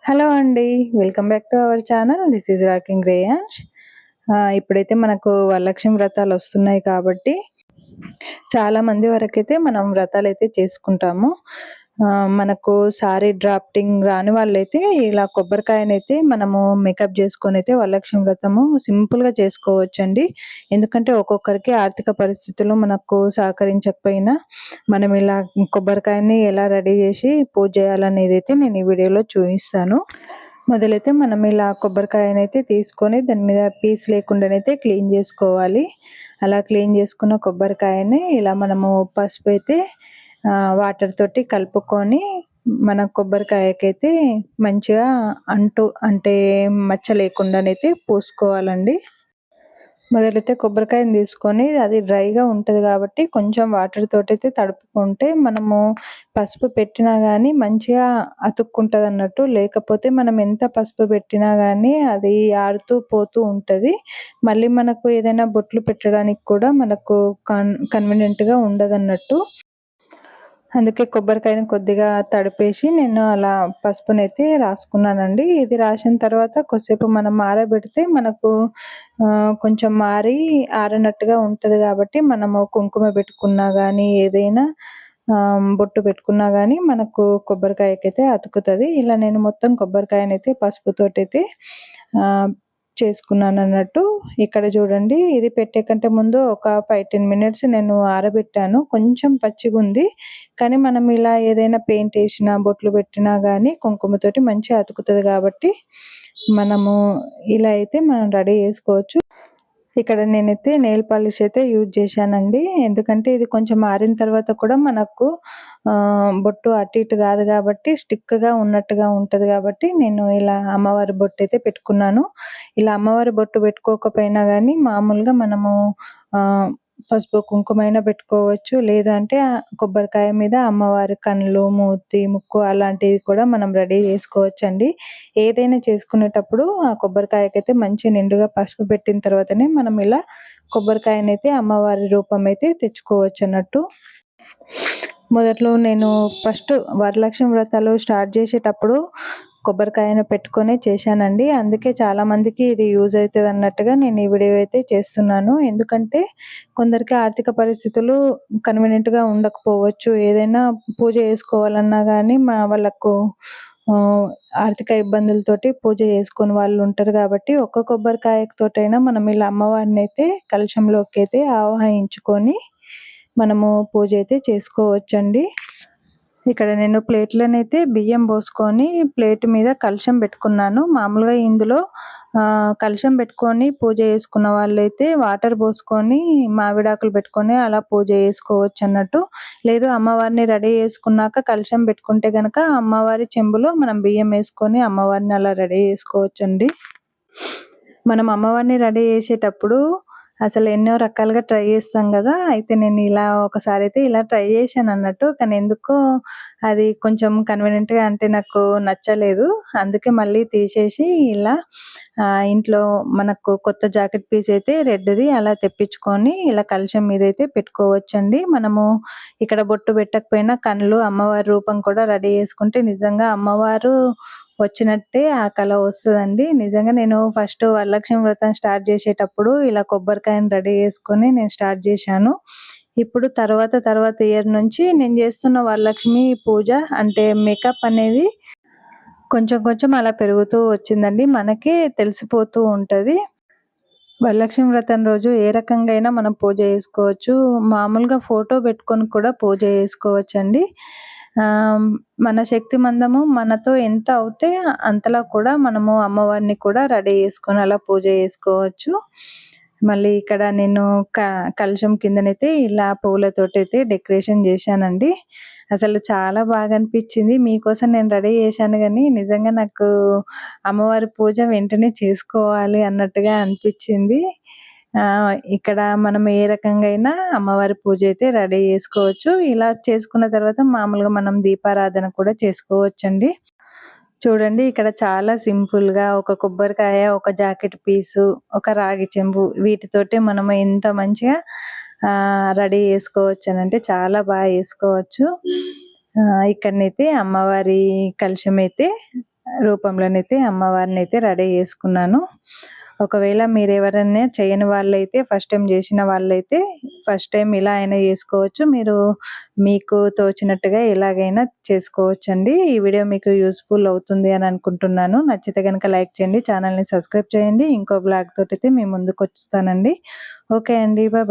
Hello అండి. Welcome back to our channel. This is rocking Reyans. ఇప్పుడైతే మనకు వరలక్ష్మి వ్రతాలొస్తున్నాయి కాబట్టి, చాలా మంది వరకైతే మనం వ్రతాలైతే చేసుకుంటాము. మనకు సారీ డ్రాఫ్టింగ్ రాని వాళ్ళైతే ఇలా కొబ్బరికాయనైతే మనము మేకప్ చేసుకొనైతే వరలక్ష్మి వ్రతము సింపుల్‌గా చేసుకోవచ్చండి. ఎందుకంటే ఒక్కొక్కరికి ఆర్థిక పరిస్థితులు మనకు సహకరించకపోయినా, మనం ఇలా కొబ్బరికాయని ఎలా రెడీ చేసి పూజ చేయాలనేదైతే నేను ఈ వీడియోలో చూపిస్తాను. మొదలైతే మనం ఇలా కొబ్బరికాయనైతే తీసుకొని దాని మీద పీస్ లేకుండానైతే క్లీన్ చేసుకోవాలి. అలా క్లీన్ చేసుకున్న కొబ్బరికాయని ఇలా మనము పసుపైతే వాటర్ తోటి కలుపుకొని మన కొబ్బరికాయకైతే మంచిగా అంటే మచ్చ లేకుండానైతే పూసుకోవాలండి. మొదలైతే కొబ్బరికాయని తీసుకొని అది డ్రైగా ఉంటది కాబట్టి కొంచెం వాటర్ తోటైతే తడుపుకుంటే మనము పసుపు పెట్టినా గానీ మంచిగా అతుక్కుంటదన్నట్టు. లేకపోతే మనం ఎంత పసుపు పెట్టినా గానీ అది ఆరుతూ పోతూ ఉంటది. మళ్ళీ మనకు ఏదైనా బొట్లు పెట్టడానికి కూడా మనకు కన్వీనియంట్‌గా ఉండదన్నట్టు. అందుకే కొబ్బరికాయని కొద్దిగా తడిపేసి నేను అలా పసుపునైతే రాసుకున్నానండి. ఇది రాసిన తర్వాత కొద్దిసేపు మనం ఆరబెడితే మనకు కొంచెం ఆరనట్టుగా ఉంటది కాబట్టి మనము కుంకుమ పెట్టుకున్నా గానీ, ఏదైనా బొట్టు పెట్టుకున్నా గానీ మనకు కొబ్బరికాయకైతే అతుకుతది. ఇలా నేను మొత్తం కొబ్బరికాయనైతే పసుపుతోటైతే ఆహ్, చేసుకున్నానన్నట్టు. ఇక్కడ చూడండి, ఇది పెట్టే కంటే ముందు ఒక 5, 10 మినిట్స్ నేను ఆరబెట్టాను. కొంచెం పచ్చిగుంది. కానీ మనం ఇలా ఏదైనా పెయింట్ ఏసినా, బొట్లు పెట్టినా గానీ కుంకుమతోటి మంచిగా అతుకుతది కాబట్టి, మనము ఇలా అయితే మనం రెడీ చేసుకోవచ్చు. ఇక్కడ నేనైతే నెయిల్ పాలిష్ అయితే యూజ్ చేశానండి. ఎందుకంటే ఇది కొంచెం ఆరిన తర్వాత కూడా మనకు బొట్టు అటు ఇటు కాదు కాబట్టి స్టిక్‌గా ఉన్నట్టుగా ఉంటది కాబట్టి నేను ఇలా అమ్మవారి బొట్టయితే పెట్టుకున్నాను. ఇలా అమ్మవారి బొట్టు పెట్టుకోకపోయినా గానీ మామూలుగా మనము ఆహ్, పసుపు, కుంకుమైనా పెట్టుకోవచ్చు. లేదంటే కొబ్బరికాయ మీద అమ్మవారి కన్నులు, మూతి, ముక్కు అలాంటివి కూడా మనం రెడీ చేసుకోవచ్చండి. ఏదైనా చేసుకునేటప్పుడు ఆ కొబ్బరికాయకైతే మంచి నిండుగా పసుపు పెట్టిన తర్వాతనే మనం ఇలా కొబ్బరికాయనైతే అమ్మవారి రూపం అయితే తెచ్చుకోవచ్చన్నట్టు. మొదట్లో నేను ఫస్ట్ వరలక్ష్మి వ్రతాలు స్టార్ట్ చేసేటప్పుడు కొబ్బరికాయను పెట్టుకొనే చేశానండి. అందుకే చాలామందికి ఇది యూజ్ అయితదన్నట్టుగా నేను ఈ వీడియో అయితే చేస్తున్నాను. ఎందుకంటే కొందరికి ఆర్థిక పరిస్థితులు కన్వీనియంట్‌గా ఉండకపోవచ్చు. ఏదైనా పూజ చేసుకోవాలన్నా గానీ వాళ్ళకు ఆహ్, ఆర్థిక ఇబ్బందులతోటి పూజ చేసుకోని వాళ్ళుంటారు గాబట్టి, ఒక్క కొబ్బరికాయతోటైనా మనం ఇలా అమ్మవారినైతే కలశంలోకైతే ఆవాహించుకొని మనము పూజ అయితే చేసుకోవచ్చండి. ఇక్కడ నేను ప్లేట్‌లోనైతే బియ్యం పోసుకొని ప్లేట్ మీద కలశం పెట్టుకున్నాను. మామూలుగా ఇందులో కలశం పెట్టుకొని పూజ చేసుకున్న వాళ్ళైతే వాటర్ పోసుకొని మావిడాకులు పెట్టుకొని అలా పూజ చేసుకోవచ్చన్నట్టు. లేదు అమ్మవారిని రెడీ చేసుకున్నాక కలశం పెట్టుకుంటే గనక అమ్మవారి చెంబులో మనం బియ్యం వేసుకొని అమ్మవారిని అలా రెడీ చేసుకోవచ్చండి. మనం అమ్మవారిని రెడీ చేసేటప్పుడు అసలు ఎన్నో రకాలుగా ట్రై చేస్తాం గదా! అయితే నేను ఇలా ఒకసారైతే ఇలా ట్రై చేశానన్నట్టు. కానీ ఎందుకో అది కొంచెం కన్వీనియంట్‌గా అంటే నాకు నచ్చలేదు. అందుకే మళ్ళీ తీసేసి ఇలా ఇంట్లో మనకు కొత్త జాకెట్ పీస్ అయితే రెడ్‌ది అలా తెప్పించుకొని ఇలా కలశం మీదైతే పెట్టుకోవచ్చండి. మనము ఇక్కడ బొట్టు పెట్టకపోయినా కళ్ళు, అమ్మవారి రూపం కూడా రెడీ చేసుకుంటే నిజంగా అమ్మవారు వచ్చినట్టే ఆ కల వస్తదండి. నిజంగా నేను ఫస్ట్ వరలక్ష్మి వ్రతం స్టార్ట్ చేసేటప్పుడు ఇలా కొబ్బరికాయని రెడీ చేసుకొని నేను స్టార్ట్ చేశాను. ఇప్పుడు తర్వాత ఇయర్ నుంచి నేను చేస్తున్న వరలక్ష్మి పూజ అంటే మేకప్ అనేది కొంచెం కొంచెం అలా పెరుగుతూ వచ్చిందండి. మనకే తెలిసిపోతూ ఉంటది. వరలక్ష్మి వ్రతం రోజు ఏ రకంగా అయినా మనం పూజ చేసుకోవచ్చు. మామూలుగా ఫోటో పెట్టుకొని కూడా పూజ చేసుకోవచ్చండి. ఆహ్, మన శక్తి మందము మనతో ఎంత అవుతే అంతలా కూడా మనము అమ్మవారిని కూడా రెడీ చేసుకొని అలా పూజ చేసుకోవచ్చు. మళ్ళీ ఇక్కడ నేను కలశం కిందనైతే ఇలా పువ్వులతోటైతే డెకరేషన్ చేశానండి. అసలు చాలా బాగా అనిపించింది. మీకోసం నేను రెడీ చేశాను గానీ నిజంగా నాకు అమ్మవారి పూజ వెంటనే చేసుకోవాలి అన్నట్టుగా అనిపించింది. ఇక్కడ మనం ఏ రకంగా అయినా అమ్మవారి పూజ అయితే రెడీ చేసుకోవచ్చు. ఇలా చేసుకున్న తర్వాత మామూలుగా మనం దీపారాధన కూడా చేసుకోవచ్చండి. చూడండి, ఇక్కడ చాలా సింపుల్‌గా ఒక కొబ్బరికాయ, ఒక జాకెట్ పీసు, ఒక రాగి చెంబు వీటితోటే మనం ఎంత మంచిగా రెడీ చేసుకోవచ్చనంటే చాలా బాగా చేసుకోవచ్చు. ఇక్కడనైతే అమ్మవారి కలశం అయితే రూపంలోనైతే అమ్మవారిని అయితే రెడీ చేసుకున్నాను. ఒకవేళ మీరెవరైనా చేయని వాళ్ళైతే ఫస్ట్ టైం చేసిన వాళ్ళైతే ఫస్ట్ టైం ఇలా అయినా చేసుకోవచ్చు. మీరు మీకు తోచినట్టుగా ఎలాగైనా చేసుకోవచ్చండి. ఈ వీడియో మీకు యూజ్‌ఫుల్ అవుతుంది అని అనుకుంటున్నాను. నచ్చితే గనుక లైక్ చేయండి. ఛానల్‌ని సబ్స్క్రైబ్ చేయండి. ఇంకో బ్లాగ్ తోటైతే మీ ముందుకొచ్చేస్తానండి. ఓకే అండి. బాయ్.